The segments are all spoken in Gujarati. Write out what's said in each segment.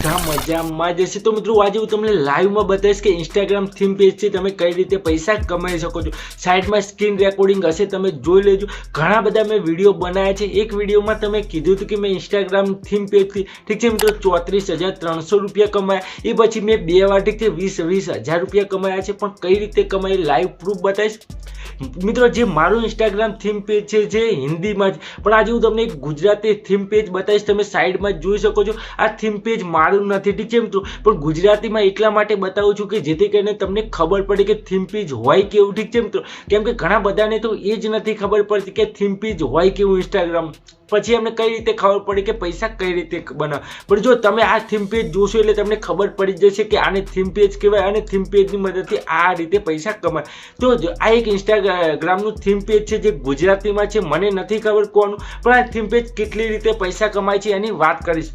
બધા મજામાં જશે। તો મિત્રો આજે હું તમને લાઈવમાં બતાવીશ કે ઇન્સ્ટાગ્રામ થીમ પેજથી તમે કઈ રીતે પૈસા કમાઈ શકો છો। સાઈડમાં સ્ક્રીન રેકોર્ડિંગ હશે, તમે જોઈ લેજો। ઘણા બધા મેં વિડીયો બનાવ્યા છે। એક વિડીયોમાં તમે કીધું હતું કે મેં ઇન્સ્ટાગ્રામ થીમ પેજથી ઠીક છે મિત્રો 34,300 રૂપિયા કમાયા। એ પછી મેં 2 વાર ઠીક છે 20,000 રૂપિયા કમાયા છે। પણ કઈ રીતે કમાઈ લાઈવ પ્રૂફ બતાવીશ મિત્રો। જે મારું ઇન્સ્ટાગ્રામ થીમ પેજ છે જે હિન્દીમાં છે, પણ આજે હું તમને એક ગુજરાતી થીમ પેજ બતાવીશ। તમે સાઈડમાં જોઈ શકો છો આ થીમ પેજ મારું નથી ઠીક છે મિત્રો, પણ ગુજરાતીમાં એટલા માટે બતાવું છું કે જેથી કરીને તમને ખબર પડે કે થીમ પેજ હોય કેવું ઠીક છે મિત્રો। કેમ કે ઘણા બધાને તો એ જ નથી ખબર પડતી કે થીમ પેજ હોય કેવું ઇન્સ્ટાગ્રામ, પછી એમને કઈ રીતે ખબર પડે કે પૈસા કઈ રીતે બનાવ। પણ જો તમે આ થીમ પેજ જોશો એટલે તમને ખબર પડી જશે કે આને થીમ પેજ કહેવાય અને થીમ પેજની મદદથી આ રીતે પૈસા કમાય। તો આ એક ઇન્સ્ટાગ્રામનું થીમ પેજ છે જે ગુજરાતીમાં છે, મને નથી ખબર કોનું, પણ આ થીમ પેજ કેટલી રીતે પૈસા કમાય છે એની વાત કરીશ।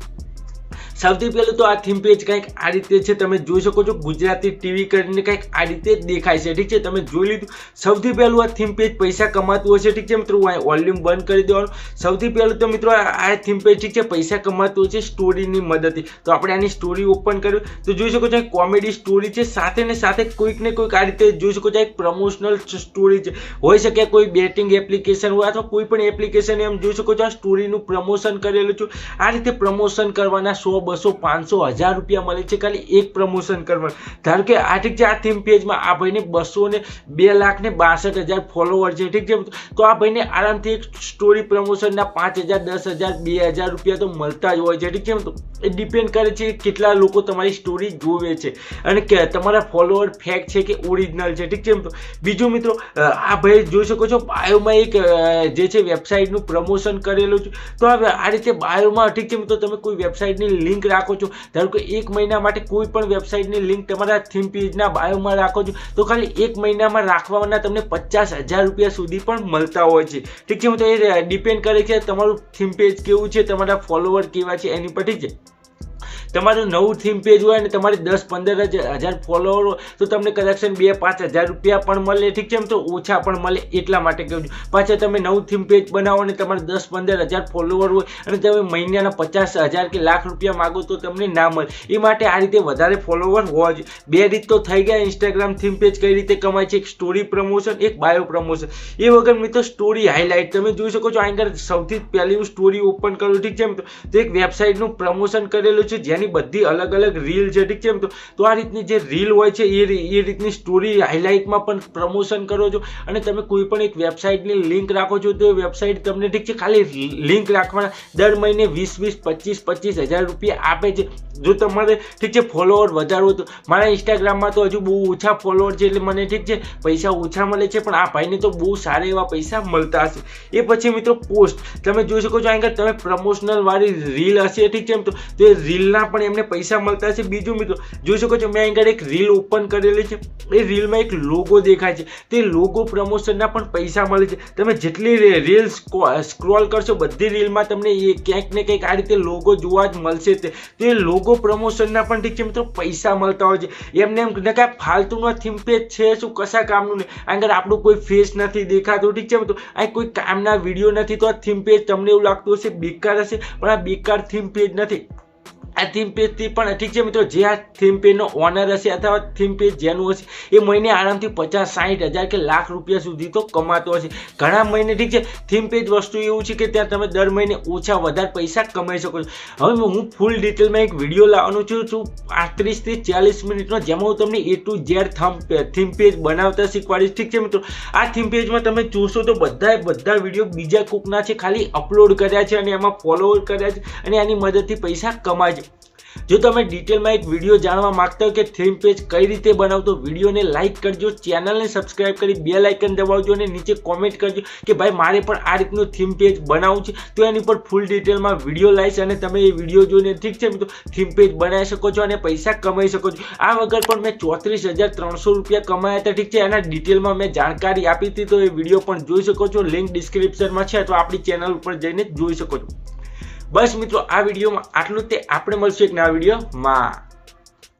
સૌથી પહેલું તો આ થીમ પેજ કંઈક આ રીતે છે, તમે જોઈ શકો છો ગુજરાતી ટીવી કરીને કંઈક આ રીતે દેખાય છે ઠીક છે, તમે જોઈ લીધું। સૌથી પહેલું આ થીમ પેજ પૈસા કમાતું હશે ઠીક છે મિત્રો, હું વોલ્યુમ બંધ કરી દેવાનું। સૌથી પહેલું તો મિત્રો આ થીમ પેજ ઠીક છે પૈસા કમાતું છે સ્ટોરીની મદદથી। તો આપણે આની સ્ટોરી ઓપન કર્યું તો જોઈ શકો છો કોમેડી સ્ટોરી છે, સાથે ને સાથે કોઈક ને કોઈક આ રીતે જોઈ શકો છો એક પ્રમોશનલ સ્ટોરી છે। હોઈ શકે કોઈ બેટિંગ એપ્લિકેશન હોય અથવા કોઈ પણ એપ્લિકેશન, એમ જોઈ શકો છો આ સ્ટોરીનું પ્રમોશન કરેલું છે। આ રીતે પ્રમોશન કરવાના 100, 200, 500, 1000 રૂપિયા મળે છે ખાલી એક પ્રમોશન કરવાનું। ધારો કે આ ઠીક છે આ થીમ પેજમાં આ ભાઈને 2,62,62,000 ફોલોવર છે ઠીક છે, તો આ ભાઈને આરામથી એક સ્ટોરી પ્રમોશનના 5,000, 10,000, 2,000 રૂપિયા તો મળતા જ હોય છે ઠીક છે। તો એ ડિપેન્ડ કરે છે કેટલા લોકો તમારી સ્ટોરી જોવે છે અને કે તમારા ફોલોવર ફેક છે કે ઓરિજિનલ છે ઠીક છે। તો બીજું મિત્રો આ ભાઈ જોઈ શકો છો બાયોમાં એક જે છે વેબસાઇટનું પ્રમોશન કરેલું છે। તો આ રીતે બાયોમાં ઠીક છે મિત્રો તમે કોઈ વેબસાઇટની લિંક રાખો છો, ધારો કે 1 મહિના માટે કોઈ પણ વેબસાઇટની લિંક તમારા થીમ પેજના બાયોમાં રાખો છો, તો ખાલી 1 મહિનામાં રાખવાના તમને 50,000 રૂપિયા સુધી પણ મળતા હોય છે ઠીક છે। તો એ ડિપેન્ડ કરે છે તમારું થીમ પેજ કેવું છે, તમારા ફોલોવર કેવા છે એની પર ઠીક છે। તમારું નવું થીમ પેજ હોય ને તમારે 10-15,000 ફોલોવર હોય તો તમને કદાચ 2-5,000 રૂપિયા પણ મળે ઠીક છે, તો ઓછા પણ મળે એટલા માટે કહું છું। પાછા તમે નવું થીમ પેજ બનાવો અને તમારે 10-15,000 ફોલોવર હોય અને તમે મહિનાના 50,000 કે લાખ રૂપિયા માગો તો તમને ના મળે। એ માટે આ રીતે વધારે ફોલોવર હોવા જોઈએ। 2 રીત તો થઈ ગયા ઇન્સ્ટાગ્રામ થીમ પેજ કઈ રીતે કમાય છે, એક સ્ટોરી પ્રમોશન, એક બાયો પ્રમોશન। એ વગર મિત્રો સ્ટોરી હાઇલાઇટ તમે જોઈ શકો છો, આગળ સૌથી પહેલી હું સ્ટોરી ઓપન કરું ઠીક છે, તો એક વેબસાઇટનું પ્રમોશન કરેલું છે જેની બધી અલગ અલગ રીલ છે ઠીક છે। તો આ રીતની જે રીલ હોય છે એ રીતની સ્ટોરી હાઇલાઇટમાં પણ પ્રમોશન કરો છો અને તમે કોઈ પણ એક વેબસાઇટની લિંક રાખો છો તો એ વેબસાઇટ તમને ઠીક છે ખાલી લિંક રાખવાના દર મહિને 20,000-25,000 રૂપિયા આપે છે જો તમારે ઠીક છે ફોલોવર વધારવો। તો મારા ઇન્સ્ટાગ્રામમાં તો હજુ બહુ ઓછા ફોલોવર છે એટલે મને ઠીક છે પૈસા ઓછા મળે છે, પણ આ ભાઈને તો બહુ સારા એવા પૈસા મળતા હશે। એ પછી મિત્રો પોસ્ટ તમે જોઈ શકો છો, આગળ તમે પ્રમોશનલ વાળી રીલ હશે ઠીક છે, તો એ રીલના પણ એમને પૈસા મળતા હશે। બીજું મિત્રો જોઈ શકો છો મેં આગળ એક રીલ ઓપન કરેલી છે, એ રીલમાં એક લોગો દેખાય છે, તે લોગો પ્રમોશનના પણ પૈસા મળે છે। તમે જેટલી રીલ સ્ક્રોલ કરશો બધી રીલમાં તમને ક્યાંક ને કંઈક આ રીતે લોગો જોવા જ મળશે। તે લોગો પ્રમોશનના પણ ઠીક છે મિત્રો પૈસા મળતા હોય છે। એમને એમ ને કાંઈ ફાલતુનો થીમ પેજ છે શું, કશા કામનું નહીં, આગળ આપણું કોઈ ફેસ નથી દેખાતો ઠીક છે, તો આ કોઈ કામના વિડીયો નથી, તો આ થીમ પેજ તમને એવું લાગતું હશે બેકાર હશે, પણ આ બેકાર થીમ પેજ નથી। આ થીમ પેજથી પણ ઠીક છે મિત્રો જે આ થીમ પેજનો ઓનર હશે અથવા થીમ પેજ જેનું હશે એ મહિને આરામથી 50-60,000 કે લાખ રૂપિયા સુધી તો કમાતો હશે ઘણા મહિને ઠીક છે। થીમ પેજ વસ્તુ એવું છે કે ત્યાં તમે દર મહિને ઓછા વધારે પૈસા કમાઈ શકો છો। હવે હું ફૂલ ડિટેલમાં એક વિડીયો લાવવાનું છું 35 થી 40 મિનિટનો, જેમાં હું તમને A to Z theme page બનાવતા શીખવાડીશ ઠીક છે મિત્રો। આ થીમ પેજમાં તમે જોશો તો બધા વિડીયો બીજા કોકના છે, ખાલી અપલોડ કર્યા છે અને એમાં ફોલોવર કર્યા છે અને આની મદદથી પૈસા કમાય છે। જો તમે ડિટેલમાં એક વિડીયો જાણવા માંગતા હો કે થીમ પેજ કઈ રીતે બનાવતો, વિડીયોને લાઇક કરજો, ચેનલને સબસ્ક્રાઇબ કરી બેલ આઇકન દબાવજો અને નીચે કોમેન્ટ કરજો કે ભાઈ મારે પણ આ રીતનું થીમ પેજ બનાવવું છે, તો એની પર ફૂલ ડિટેલમાં વિડીયો લાવીશ અને તમે એ વિડીયો જોઈને ઠીક છે તો થીમ પેજ બનાવી શકો છો અને પૈસા કમાઈ શકો છો। આ વગર પણ મેં 34,300 રૂપિયા કમાયા હતા ઠીક છે, એના ડિટેલમાં મેં જાણકારી આપી હતી, તો એ વિડીયો પણ જોઈ શકો છો, લિંક ડિસ્ક્રિપ્શનમાં છે અથવા આપણી ચેનલ ઉપર જઈને જોઈ શકો છો। બસ મિત્રો આ વિડીયોમાં આટલું જ, આપણે મળશું એક નવા વિડીયોમાં।